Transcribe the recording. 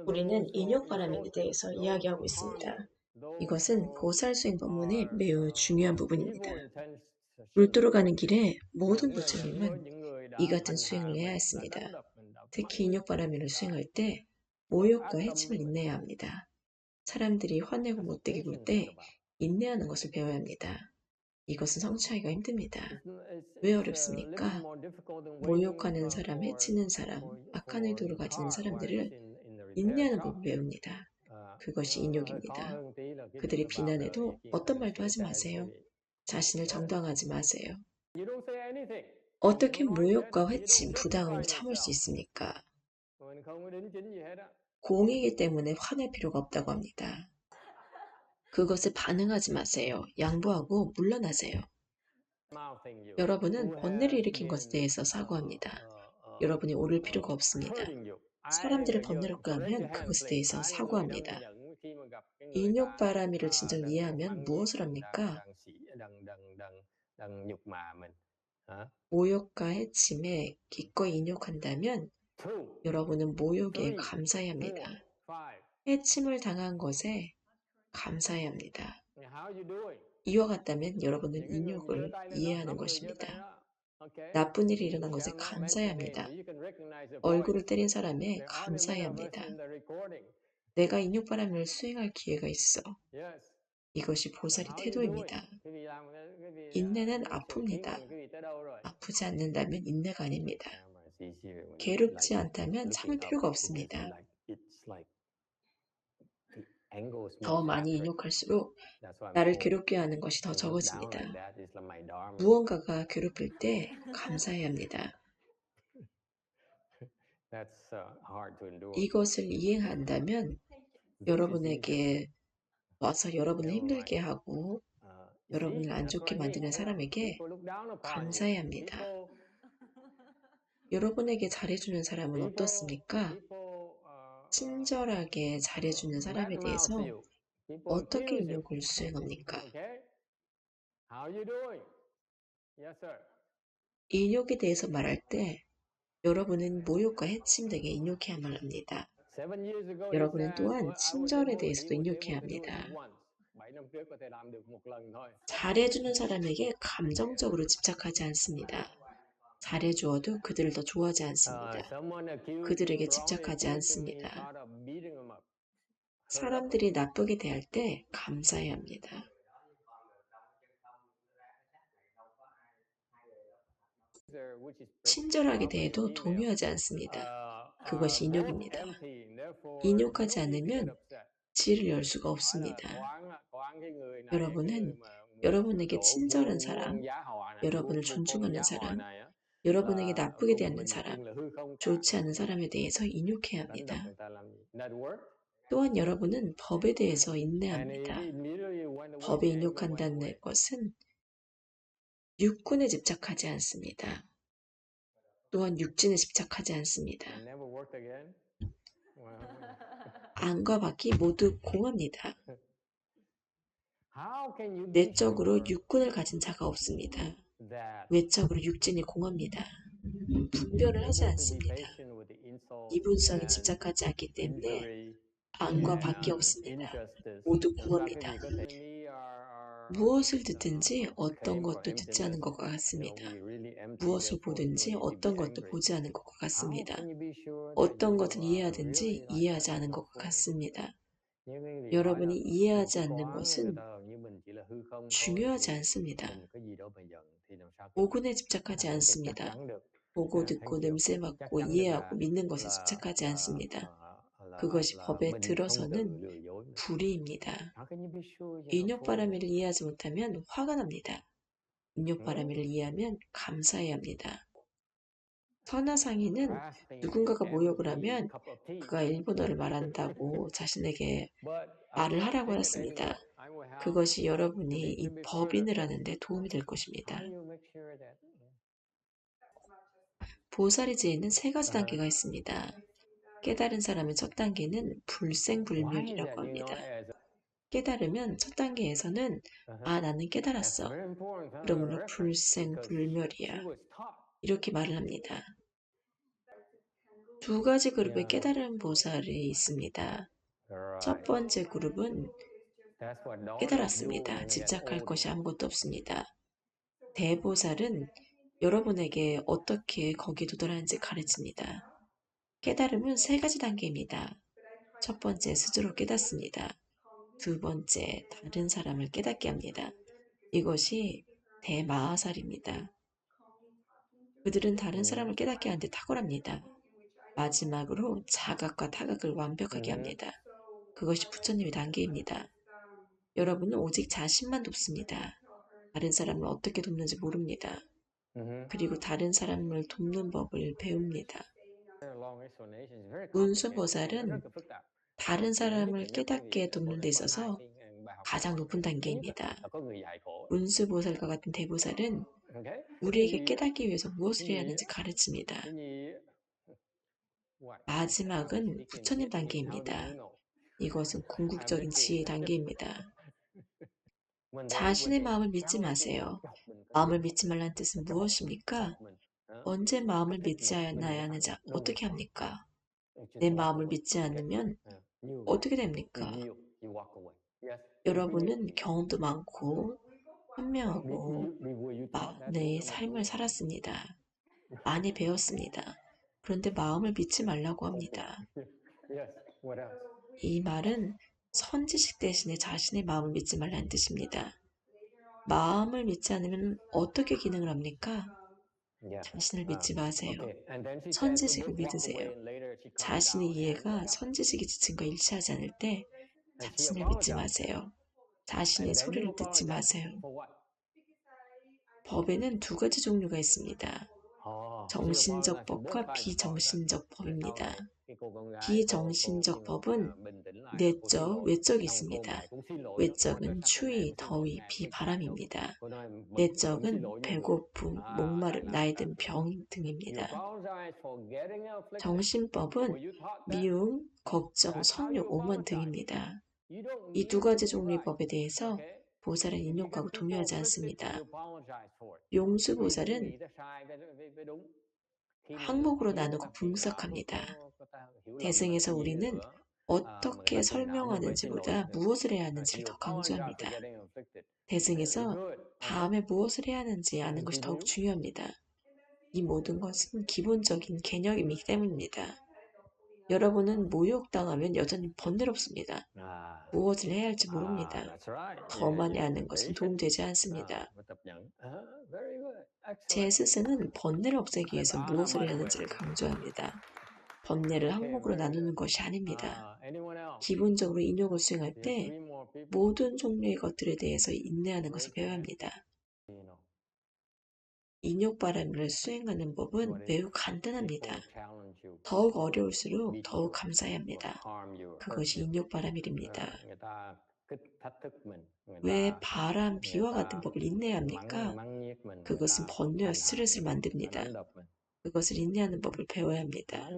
우리는 인욕바람일에 대해서 이야기하고 있습니다. 이것은 보살수행 법문의 매우 중요한 부분입니다. 물도로 가는 길에 모든 부처님은 이 같은 수행을 해야 했습니다. 특히 인욕바람일을 수행할 때 모욕과 해침을 인내해야 합니다. 사람들이 화내고 못되게 굴 때 인내하는 것을 배워야 합니다. 이것은 성취하기가 힘듭니다. 왜 어렵습니까? 모욕하는 사람, 해치는 사람, 악한 의도를 가지는 사람들을 인내하는 법을 배웁니다. 그것이 인욕입니다. 그들이 비난해도 어떤 말도 하지 마세요. 자신을 정당하지 마세요. 어떻게 모욕과 회침, 부당함을 참을 수 있습니까? 공이기 때문에 화낼 필요가 없다고 합니다. 그것에 반응하지 마세요. 양보하고 물러나세요. 여러분은 번뇌를 일으킨 것에 대해서 사과합니다. 여러분이 오를 필요가 없습니다. 사람들을 번뇌롭게 하면 그것에 대해서 사과합니다. 인욕바람이를 진정 이해하면 무엇을 합니까? 모욕과 해침에 기꺼이 인욕한다면 여러분은 모욕에 감사해야 합니다. 해침을 당한 것에 감사해야 합니다. 이와 같다면 여러분은 인욕을 이해하는 것입니다. 나쁜 일이 일어난 것에 감사해야 합니다. 얼굴을 때린 사람에 감사해야 합니다. 내가 인욕바람을 수행할 기회가 있어. 이것이 보살의 태도입니다. 인내는 아픕니다. 아프지 않는다면 인내가 아닙니다. 괴롭지 않다면 참을 필요가 없습니다. 더 많이 인욕할수록 나를 괴롭게 하는 것이 더 적어집니다. 무언가가 괴롭힐 때 감사해야 합니다. 이것을 이해한다면 여러분에게 와서 여러분을 힘들게 하고 여러분을 안 좋게 만드는 사람에게 감사해야 합니다. 여러분에게 잘해주는 사람은 어떻습니까? 친절하게 잘해주는 사람에 대해서 어떻게 인욕을 수행합니까? 인욕에 대해서 말할 때 여러분은 모욕과 해침 등에 인욕해야만 합니다. 여러분은 또한 친절에 대해서도 인욕해야 합니다. 잘해주는 사람에게 감정적으로 집착하지 않습니다. 잘해주어도 그들을 더 좋아하지 않습니다. 그들에게 집착하지 않습니다. 사람들이 나쁘게 대할 때 감사해야 합니다. 친절하게 대해도 동요하지 않습니다. 그것이 인욕입니다. 인욕하지 않으면 지를 열 수가 없습니다. 여러분은 여러분에게 친절한 사람, 여러분을 존중하는 사람, 여러분에게 나쁘게 대하는 사람, 좋지 않은 사람에 대해서 인욕해야 합니다. 또한 여러분은 법에 대해서 인내합니다. 법에 인욕한다는 것은 육군에 집착하지 않습니다. 또한 육진에 집착하지 않습니다. 안과 밖이 모두 공합니다. 내적으로 육군을 가진 자가 없습니다. 외적으로 육진이 공합니다. 분별을 하지 않습니다. 이분성에 집착하지 않기 때문에 안과 밖이 없습니다. 모두 공합니다. 무엇을 듣든지 어떤 것도 듣지 않은 것과 같습니다. 무엇을 보든지 어떤 것도 보지 않은 것과 같습니다. 어떤 것을 이해하든지 이해하지 않은 것과 같습니다. 여러분이 이해하지 않는 것은 중요하지 않습니다. 오근에 집착하지 않습니다. 보고 듣고 냄새 맡고 이해하고 믿는 것에 집착하지 않습니다. 그것이 법에 들어서는 불의입니다. 인욕바람이를 이해하지 못하면 화가 납니다. 인욕바람이를 이해하면 감사해야 합니다. 선화상인은 누군가가 모욕을 하면 그가 일본어를 말한다고 자신에게 말을 하라고 하였습니다. 그것이 여러분이 이 법인을 하는데 도움이 될 것입니다. 보살의 지혜는 세 가지 단계가 있습니다. 깨달은 사람의 첫 단계는 불생불멸이라고 합니다. 깨달으면 첫 단계에서는 나는 깨달았어. 그러므로 불생불멸이야. 이렇게 말을 합니다. 두 가지 그룹의 깨달은 보살이 있습니다. 첫 번째 그룹은 깨달았습니다. 집착할 것이 아무것도 없습니다. 대보살은 여러분에게 어떻게 거기에 도달하는지 가르칩니다. 깨달음은 세 가지 단계입니다. 첫 번째, 스스로 깨닫습니다. 두 번째, 다른 사람을 깨닫게 합니다. 이것이 대마하살입니다. 그들은 다른 사람을 깨닫게 하는데 탁월합니다. 마지막으로 자각과 타각을 완벽하게 합니다. 그것이 부처님의 단계입니다. 여러분은 오직 자신만 돕습니다. 다른 사람을 어떻게 돕는지 모릅니다. 그리고 다른 사람을 돕는 법을 배웁니다. 운수보살은 다른 사람을 깨닫게 돕는 데 있어서 가장 높은 단계입니다. 운수보살과 같은 대보살은 우리에게 깨닫기 위해서 무엇을 해야 하는지 가르칩니다. 마지막은 부처님 단계입니다. 이것은 궁극적인 지혜 단계입니다. 자신의 마음을 믿지 마세요. 마음을 믿지 말라는 뜻은 무엇입니까? 언제 마음을 믿지 않아야 하는지 어떻게 합니까? 내 마음을 믿지 않으면 어떻게 됩니까? 여러분은 경험도 많고 현명하고 내 삶을 살았습니다. 많이 배웠습니다. 그런데 마음을 믿지 말라고 합니다. 이 말은 선지식 대신에 자신의 마음을 믿지 말라는 뜻입니다. 마음을 믿지 않으면 어떻게 기능을 합니까? 자신을 믿지 마세요. 선지식을 믿으세요. 자신의 이해가 선지식의 지침과 일치하지 않을 때 자신을 믿지 마세요. 자신의 소리를 듣지 마세요. 법에는 두 가지 종류가 있습니다. 정신적 법과 비정신적 법입니다. 비정신적 법은 내적, 외적이 있습니다. 외적은 추위, 더위, 비, 바람입니다. 내적은 배고픔, 목마름, 나이 든 병 등입니다. 정신법은 미움, 걱정, 성욕, 오만 등입니다. 이 두 가지 종류의 법에 대해서 보살은 인욕하고 동의하지 않습니다. 용수보살은 항목으로 나누고 분석합니다. 대승에서 우리는 어떻게 설명하는지보다 무엇을 해야 하는지를 더 강조합니다. 대승에서 다음에 무엇을 해야 하는지 아는 것이 더욱 중요합니다. 이 모든 것은 기본적인 개념이기 때문입니다. 여러분은 모욕당하면 여전히 번뇌롭습니다. 무엇을 해야 할지 모릅니다. 더 많이 아는 것은 도움되지 않습니다. 제 스승은 번뇌를 없애기 위해서 무엇을 해야 하는지를 강조합니다. 번뇌를 항목으로 나누는 것이 아닙니다. 기본적으로 인욕을 수행할 때 모든 종류의 것들에 대해서 인내하는 것을 배워야 합니다. 인욕바람을 수행하는 법은 매우 간단합니다. 더욱 어려울수록 더욱 감사해야 합니다. 그것이 인욕바람일입니다. 왜 바람, 비와 같은 법을 인내해야 합니까? 그것은 번뇌와 스트레스를 만듭니다. 그것을 인내하는 법을 배워야 합니다.